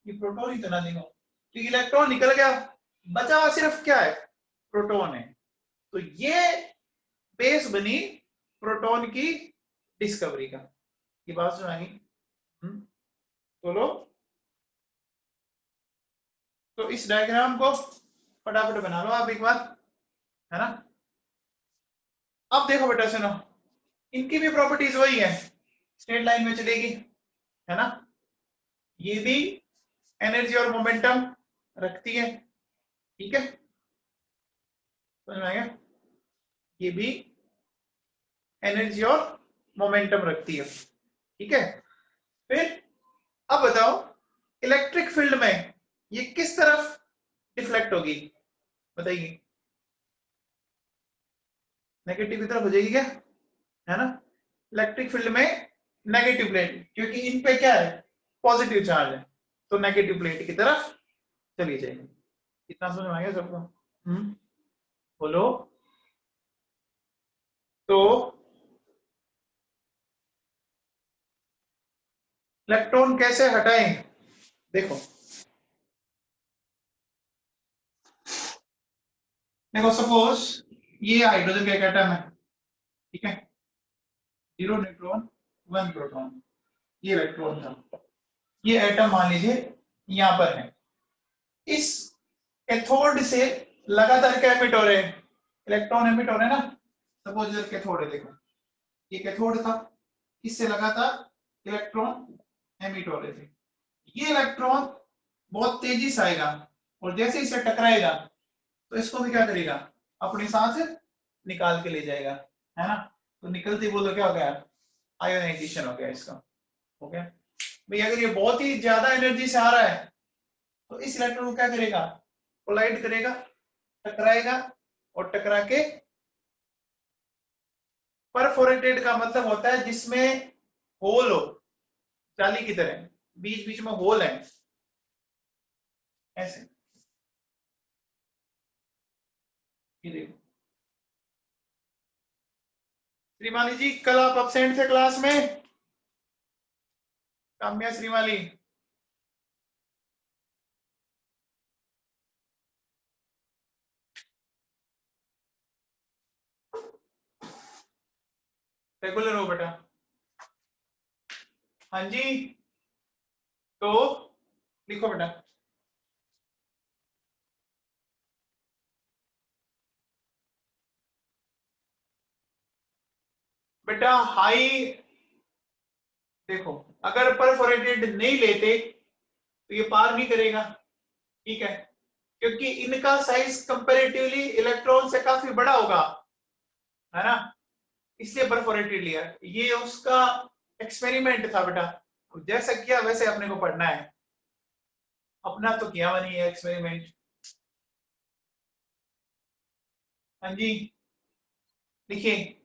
ये प्रोटॉन ही तो ना, देखो तो इलेक्ट्रॉन निकल गया, बचा हुआ सिर्फ क्या है, प्रोटॉन है। तो ये बेस बनी प्रोटॉन की डिस्कवरी का। ये बात सुनाई, बोलो। तो इस डायग्राम को फटाफट बना लो आप एक बार, है ना। अब देखो बेटा सुनो, इनकी भी प्रॉपर्टीज वही है, स्ट्रेट लाइन में चलेगी, है ना। ये भी एनर्जी और मोमेंटम रखती है, ठीक है, समझ में आ गया, ये भी एनर्जी और मोमेंटम रखती है, ठीक है। फिर अब बताओ, इलेक्ट्रिक फील्ड में ये किस तरफ डिफ्लेक्ट होगी, बताइए, नेगेटिव की तरफ हो जाएगी क्या, है ना। इलेक्ट्रिक फील्ड में नेगेटिव प्लेट, क्योंकि इन पे क्या है, पॉजिटिव चार्ज है, तो नेगेटिव प्लेट की तरफ चली जाएगी। इतना समझ में आ गया सबको, बोलो। तो इलेक्ट्रॉन कैसे हटाएं, देखो देखो सपोज ये हाइड्रोजन का एक एटम है, ठीक है, 0 न्यूट्रॉन 1 प्रोटॉन, ये इलेक्ट्रॉन था, ये एटम मान लीजिए यहां पर है, इस कैथोड से लगातार क्या एमिट हो रहे हैं, इलेक्ट्रॉन एमिट हो रहे हैं ना। सपोज इधर कैथोड है, देखो ये कैथोड था, इससे लगातार इलेक्ट्रॉन एमिट हो रहे थे, ये इलेक्ट्रॉन बहुत तेजी से आएगा, और जैसे इसे टकराएगा तो इसको भी क्या करेगा, अपने साथ निकाल के ले जाएगा, है ना। तो निकलते बोलो क्या हो गया, आयोनाइजेशन हो गया इसका, हो गया भाई। अगर ये बहुत ही ज्यादा एनर्जी से आ रहा है, तो इस इलेक्ट्रॉन को क्या करेगा, कोलाइड करेगा, टकराएगा, और टकरा के परफोरेटेड का मतलब होता है जिसमें होल हो, जाली की तरह बीच बीच में होल है, ऐसे, ये देखो। श्रीमाली जी कल आप अब्सेंट थे क्लास में, काम्या श्रीमाली, रेगुलर हो बेटा, हाँ जी। तो लिखो बेटा, बेटा हाई, देखो अगर परफोरेटेड नहीं लेते तो ये पार नहीं करेगा, ठीक है, क्योंकि इनका साइज कंपैरेटिवली इलेक्ट्रॉन से काफी बड़ा होगा, है ना, इसलिए परफोरेटेड लिया, ये उसका एक्सपेरिमेंट था बेटा, जैसा किया वैसे अपने को पढ़ना है, अपना तो किया हुआ नहीं है एक्सपेरिमेंट। हाँ जी, लिखिए,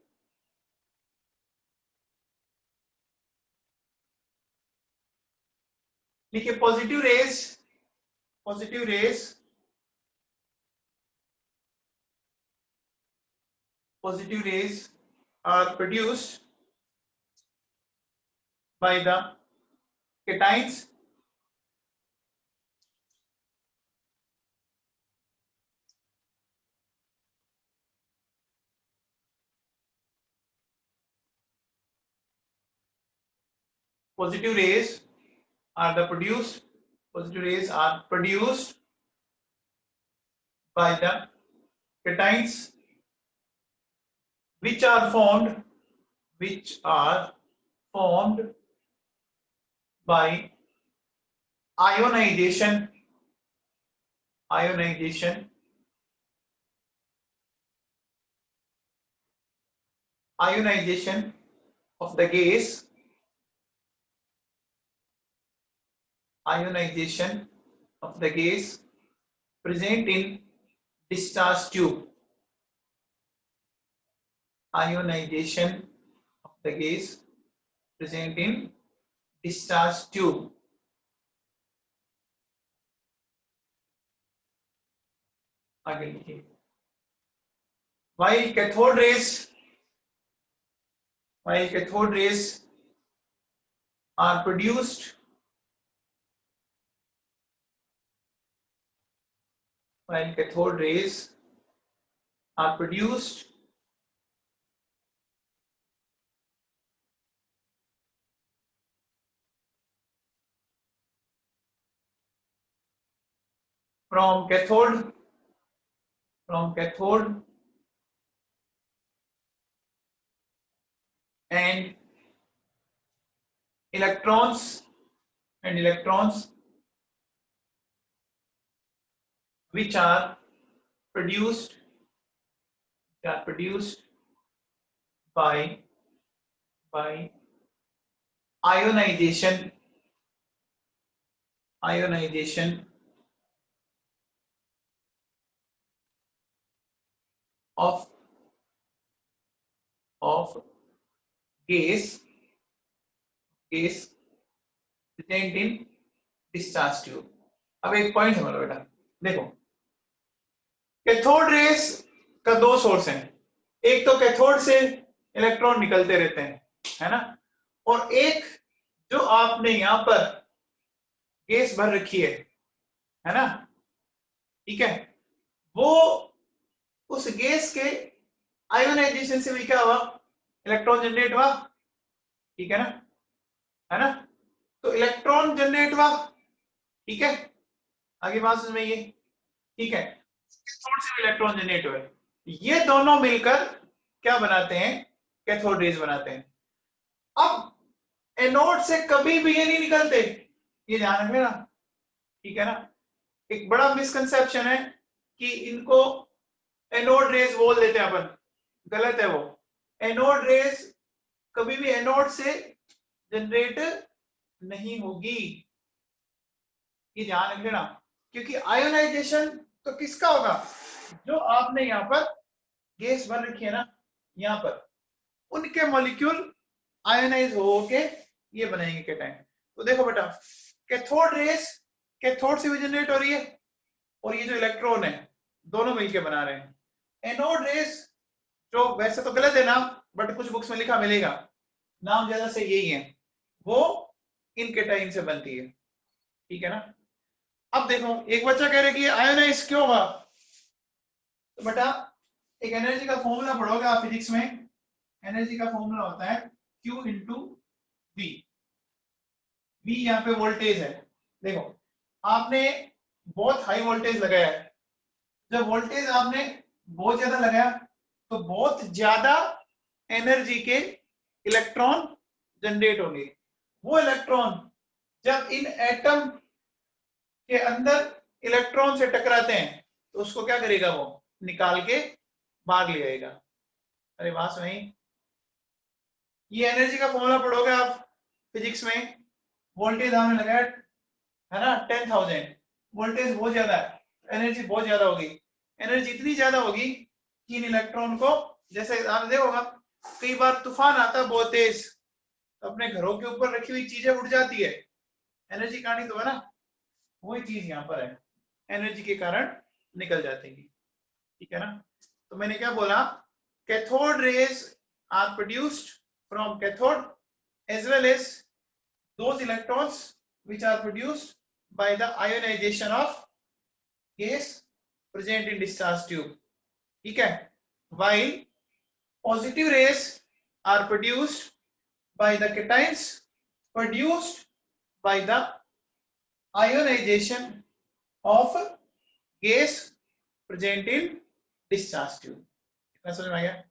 लिखिए positive raise, positive raise, positive rays are produced by the cations, positive rays are the produced, positive rays are produced by the cations which are formed, which are formed by ionization ionization ionization of the gas, ionization of the gas present in discharge tube, ionization of the gas present in discharge tube. आगे लिखिए, while cathode rays are produced from cathode and electrons which are produced by ionization of gas present in discharge tube. अब एक point समझ लो बेटा, देखो cathode rays का दो source हैं, एक तो कैथोड से इलेक्ट्रॉन निकलते रहते हैं, है ना, और एक जो आपने यहां पर गैस भर रखी है ना, ठीक है, वो उस गैस के आयोनाइजेशन से भी क्या हुआ, इलेक्ट्रॉन जनरेट हुआ, ठीक है ना, तो इलेक्ट्रॉन जनरेट हुआ, ठीक है, आगे बात समझ में ये, ठीक है, कैथोड से इलेक्ट्रॉन जनरेट हुए, ये दोनों मिलकर क्या बनाते हैं, कैथोड रेज बनाते हैं। अब एनोड से कभी भी ये नहीं निकलते, ये ध्यान रखना, ठीक है ना, एक बड़ा मिसकंसेप्शन है कि इनको एनोड रेज बोल देते हैं अपन, गलत है वो, एनोड रेज कभी भी एनोड से जनरेट नहीं होगी, ये ध्यान रख लेना, क्योंकि आयोनाइजेशन तो किसका होगा, जो आपने यहां पर गैस भर रखी है ना, यहां पर उनके मॉलिक्यूल आयोनाइज हो के ये बनाएंगे केटाइन। तो देखो बेटा, कैथोड रेस कैथोड से भी जनरेट हो रही है, और ये जो इलेक्ट्रॉन है दोनों मिलके बना रहे हैं। एनोड रेस जो वैसे तो गलत है नाम, बट कुछ बुक्स में लिखा मिलेगा, नाम ज्यादा से यही है, वो इन केटाइन से बनती है, ठीक है ना। अब देखो एक बच्चा कह रहे कि आयोनाइज क्यों हुआ, तो बेटा एक एनर्जी का फॉर्मूला पढ़ोगे आप फिजिक्स में, एनर्जी का फॉर्मूला होता है Q इंटू V, V यहाँ पे वोल्टेज है, देखो आपने बहुत हाई वोल्टेज लगाया है, जब वोल्टेज आपने बहुत ज्यादा लगाया तो बहुत ज्यादा एनर्जी के इलेक्ट्रॉन जनरेट होंगे, वो इलेक्ट्रॉन जब इन एटम के अंदर इलेक्ट्रॉन से टकराते हैं तो उसको क्या करेगा, वो निकाल के भाग ले जाएगा। अरे बात नहीं, ये एनर्जी का फॉर्मूला पढ़ोगे आप फिजिक्स में, वोल्टेज हमने लगाया है ना 10,000, वोल्टेज बहुत ज्यादा है, एनर्जी बहुत ज्यादा होगी, एनर्जी इतनी ज्यादा होगी कि इन इलेक्ट्रॉन को, जैसे आपने देखा होगा कई बार तूफान आता है बहुत तेज, तो अपने घरों के ऊपर रखी हुई चीजें उड़ जाती है, एनर्जी कहानी तो है ना, वही चीज यहाँ पर है, एनर्जी के कारण निकल जाती है, ठीक है ना। तो मैंने क्या बोला, cathode rays are produced from cathode as well as those electrons which are produced by the ionization of gas present in discharge tube, ठीक है, while positive rays are produced by the cations produced by the ionization of gas present in discharge tube। कितना समझ में आ गया?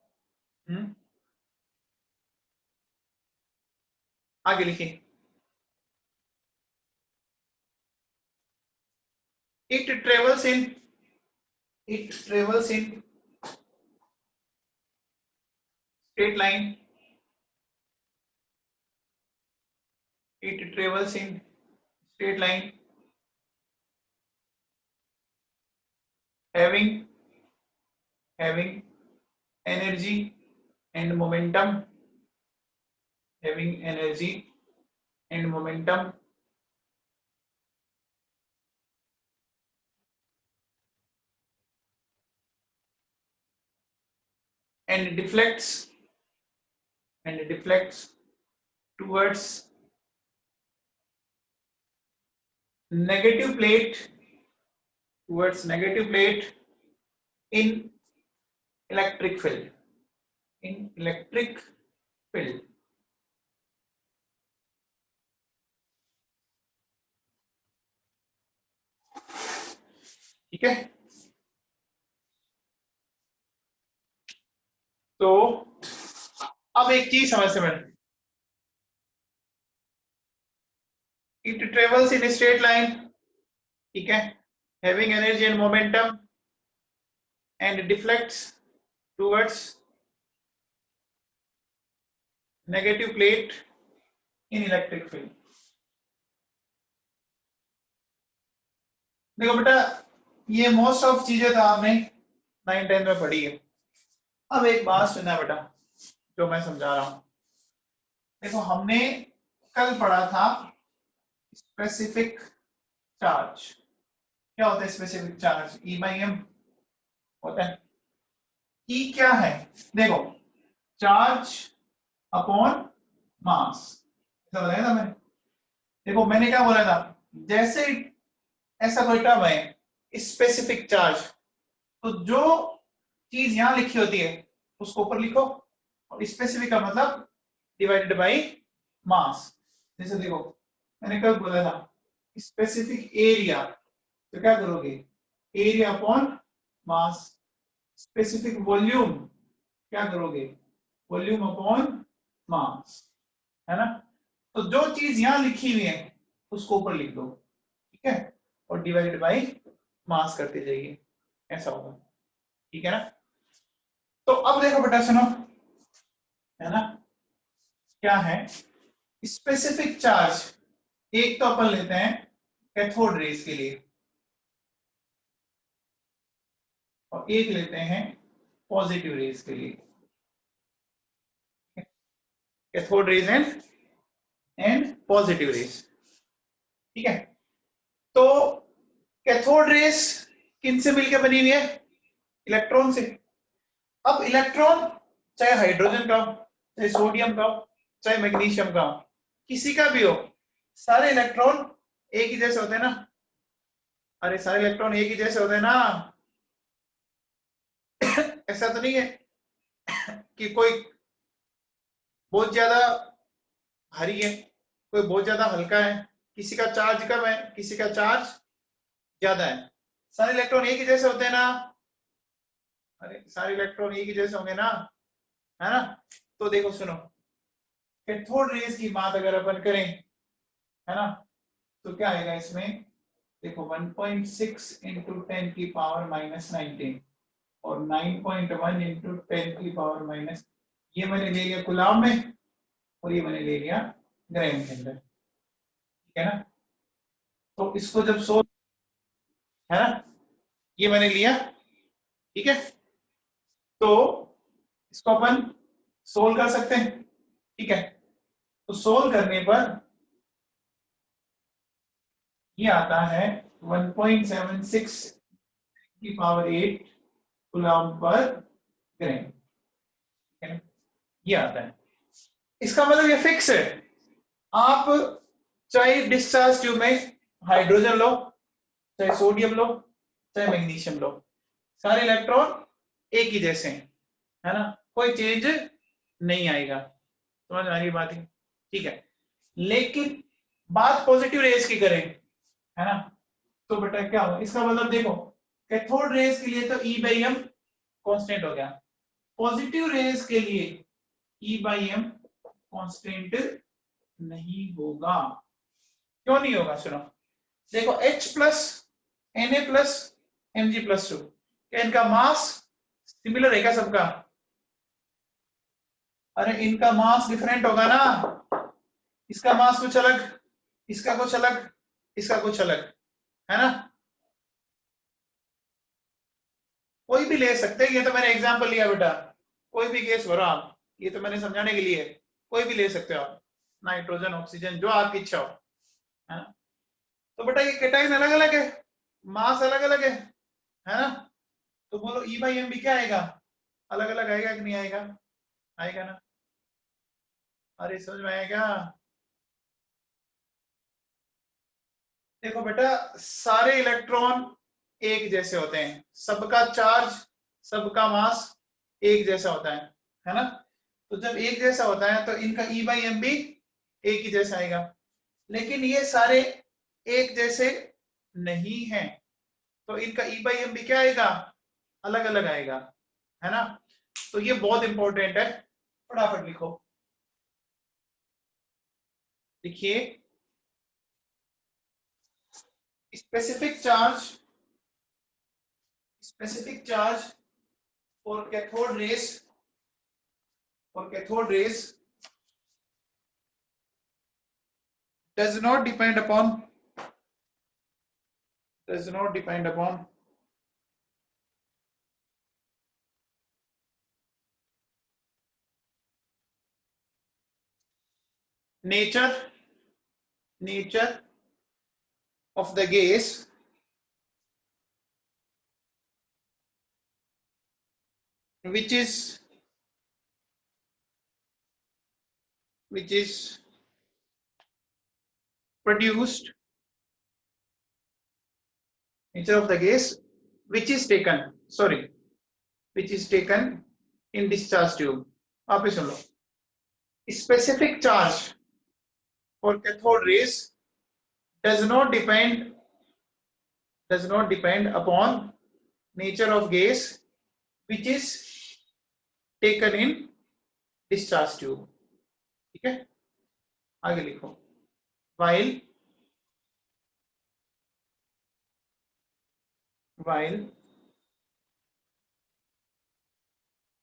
आगे लिखिए, it travels in straight line. It travels in straight line, having energy and momentum, and deflects towards negative plate in electric field. ठीक है, तो अब एक चीज समझ से मिल, it travels in straight line, ठीक है, having energy and momentum and deflects towards negative plate in electric field. देखो बेटा, ये मोस्ट ऑफ चीजें तो आपने 9-10 में पढ़ी है। अब एक बात सुनना बेटा, जो मैं समझा रहा हूं। देखो, हमने कल पढ़ा था स्पेसिफिक चार्ज। क्या होता है specific charge? E by M होता है। ई क्या है? देखो, चार्ज अपॉन मास, ऐसा बताया था मैंने। देखो, मैंने क्या बोला था, जैसे ऐसा कोई टर्म है स्पेसिफिक चार्ज, तो जो चीज यहां लिखी होती है उसको ऊपर लिखो, और स्पेसिफिक का मतलब डिवाइडेड बाय मास। जैसे देखो, मैंने कल बोला था स्पेसिफिक एरिया, तो क्या करोगे? Area upon mass. Specific volume, क्या करोगे? वॉल्यूम अपॉन मास, है ना। तो जो चीज यहां लिखी हुई है उसको ऊपर लिख दो, ठीक है, और डिवाइडेड बाय मास करते जाइए, ऐसा होगा, ठीक है ना। तो अब देखो बेटा, सुनो, है ना, क्या है स्पेसिफिक चार्ज। एक तो अपन लेते हैं कैथोड रेज के लिए, और एक लेते हैं पॉजिटिव रेज के लिए। Cathode rays and positive raise, ठीक है। तो कैथोड रेज किन से मिलकर बनी हुई है? इलेक्ट्रॉन से। अब इलेक्ट्रॉन चाहे हाइड्रोजन का हो, चाहे सोडियम का हो, चाहे मैग्नीशियम का हो, किसी का भी हो, सारे इलेक्ट्रॉन एक ही जैसे होते हैं ना। अरे सारे इलेक्ट्रॉन एक ही जैसे होते हैं ना। ऐसा तो नहीं है कि कोई बहुत ज्यादा भारी है, कोई बहुत ज्यादा हल्का है, किसी का चार्ज कम है, किसी का चार्ज ज्यादा है। सारे इलेक्ट्रॉन एक ही जैसे होते हैं ना। अरे सारे इलेक्ट्रॉन एक ही जैसे होंगे ना, है ना। तो देखो सुनो, कैथोड रेज की बात अगर अपन करें, है ना, तो क्या आएगा इसमें? देखो 1.6 इंटू 10 की पावर -19 और 9.1 इंटू 10 की पावर माइनस, ये मैंने ले लिया कूलम में और ये मैंने ले लिया ग्राम के अंदर, ठीक है ना। तो इसको जब सोल्व, है ना, ये मैंने लिया, ठीक है। तो इसको अपन सोल्व कर सकते हैं, ठीक है। तो सोल्व करने पर ये आता है 1.76 की पावर 8 कूलम पर ग्राम, ठीक है, ये आता है। इसका मतलब ये फिक्स है। आप चाहे डिस्चार्ज ट्यूब में हाइड्रोजन लो, चाहे सोडियम लो, चाहे मैग्नीशियम लो, सारे इलेक्ट्रॉन एक ही जैसे हैं, है ना, कोई चेंज नहीं आएगा। समझ आ रही बात है? ठीक है। लेकिन बात पॉजिटिव रेज की करें, है ना, तो बेटा क्या हो, इसका मतलब देखो, कैथोड रेज के लिए तो E बाई एम कॉन्स्टेंट हो गया, पॉजिटिव रेज के लिए E बाई एम कॉन्स्टेंट नहीं होगा। क्यों नहीं होगा? सुनो, देखो H प्लस Na+Mg+2। क्या इनका मास सिमिलर है क्या सबका? अरे इनका मास डिफरेंट होगा ना, इसका मास कुछ अलग, इसका कुछ अलग, इसका कुछ अलग, है ना? कोई भी ले सकते हैं, ये तो मैंने एग्जांपल लिया बेटा, कोई भी गैस भरो आप, ये तो मैंने समझाने के लिए, कोई भी ले सकते हो आप, नाइट्रोजन ऑक्सीजन जो आपकी इच्छा हो, है ना? तो बेटा ये कैटायन अलग अलग है, मास अलग अलग है ना? तो बोलो ई बाई एम भी क्या आएगा, अलग अलग आएगा कि नहीं आएगा? आएगा ना? अरे समझ में आया क्या? देखो बेटा सारे इलेक्ट्रॉन एक जैसे होते हैं, सबका चार्ज, सबका मास एक जैसा होता है ना? तो जब एक जैसा होता है तो इनका ई बाई एम भी एक ही जैसा आएगा, लेकिन ये सारे एक जैसे नहीं है, तो इनका ई बाई एम भी क्या आएगा, अलग अलग आएगा, है ना? तो ये बहुत इंपॉर्टेंट है, फटाफट लिखो, देखिए specific charge for cathode rays does not depend upon nature of the gas, which is produced, nature of the gas which is taken in discharge tube। आप ही सुन लो, specific charge for cathode rays does not depend upon nature of gas which is taken in discharge tube। ठीक है, आगे लिखो, while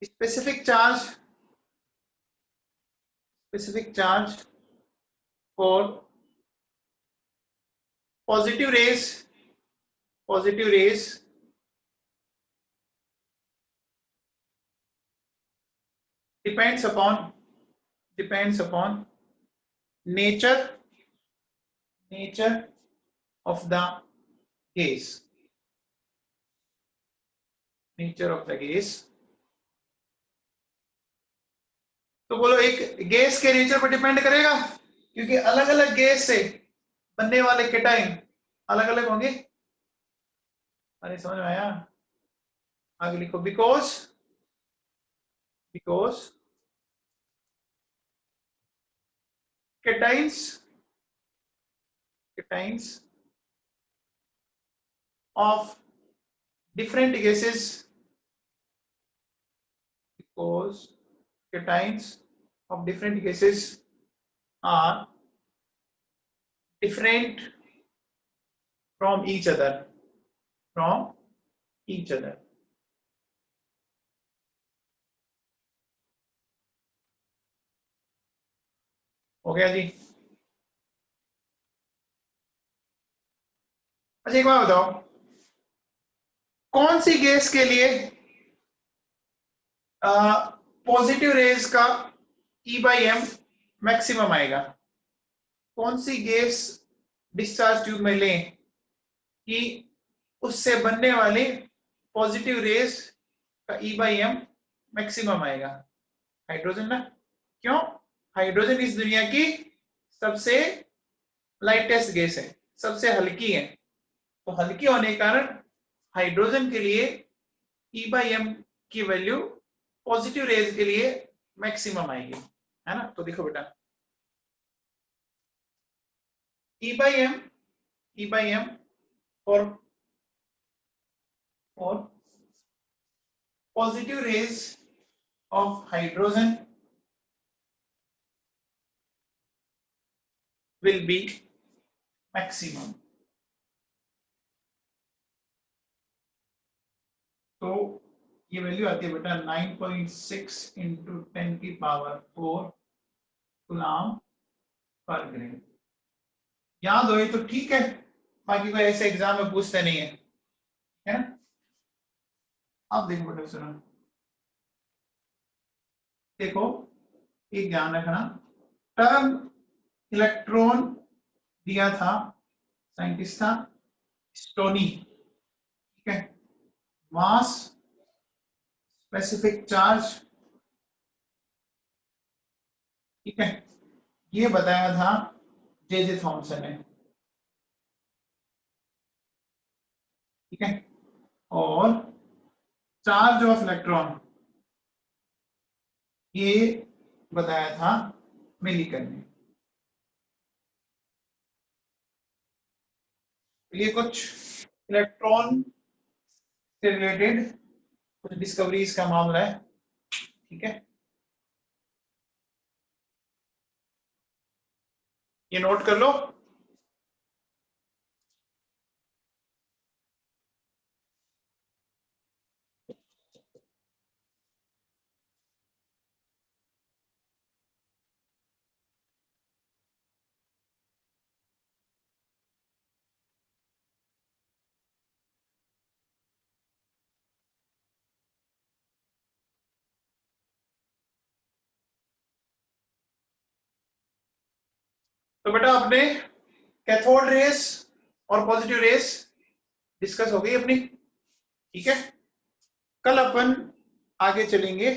specific charge for positive rays depends upon nature of the gas, तो बोलो एक gas के nature पर depend करेगा, क्योंकि अलग अलग गैस से बनने वाले केटाइन अलग अलग होंगे। अरे समझ में आया? आगे लिखो, because cations of different gases are different from each other हो गया जी? अच्छा एक बात बताओ, कौन सी गैस के लिए पॉजिटिव रेज का ई बाई एम मैक्सिमम आएगा? कौन सी गैस डिस्चार्ज ट्यूब में लें कि उससे बनने वाले पॉजिटिव रेज का ई बाई एम मैक्सिमम आएगा? हाइड्रोजन ना। क्यों? हाइड्रोजन इस दुनिया की सबसे लाइटेस्ट गैस है, सबसे हल्की है, तो हल्की होने के कारण हाइड्रोजन के लिए ई बाई एम की वैल्यू पॉजिटिव रेज के लिए मैक्सिमम आएगी, है ना? तो देखो बेटा, E by M for positive rays of hydrogen will be maximum। तो ये वैल्यू आती है बेटा 9.6 इंटू 10⁴ कूलम पर ग्रेड। याद हो तो ठीक है, बाकी कोई ऐसे एग्जाम में पूछते नहीं है ना। आप देखो बेटा सुनो, देखो एक ध्यान रखना, टर्म इलेक्ट्रॉन दिया था, साइंटिस्ट था स्टोनी, ठीक है, मास स्पेसिफिक चार्ज, ठीक है, ये बताया था जे थॉमसन ने, ठीक है, और चार्ज ऑफ इलेक्ट्रॉन ये बताया था मिलीकन ने। ये कुछ इलेक्ट्रॉन से रिलेटेड कुछ डिस्कवरीज का मामला है, ठीक है, ये नोट कर लो। तो बेटा अपने कैथोड रेस और पॉजिटिव रेस डिस्कस हो गई अपनी, ठीक है। कल अपन आगे चलेंगे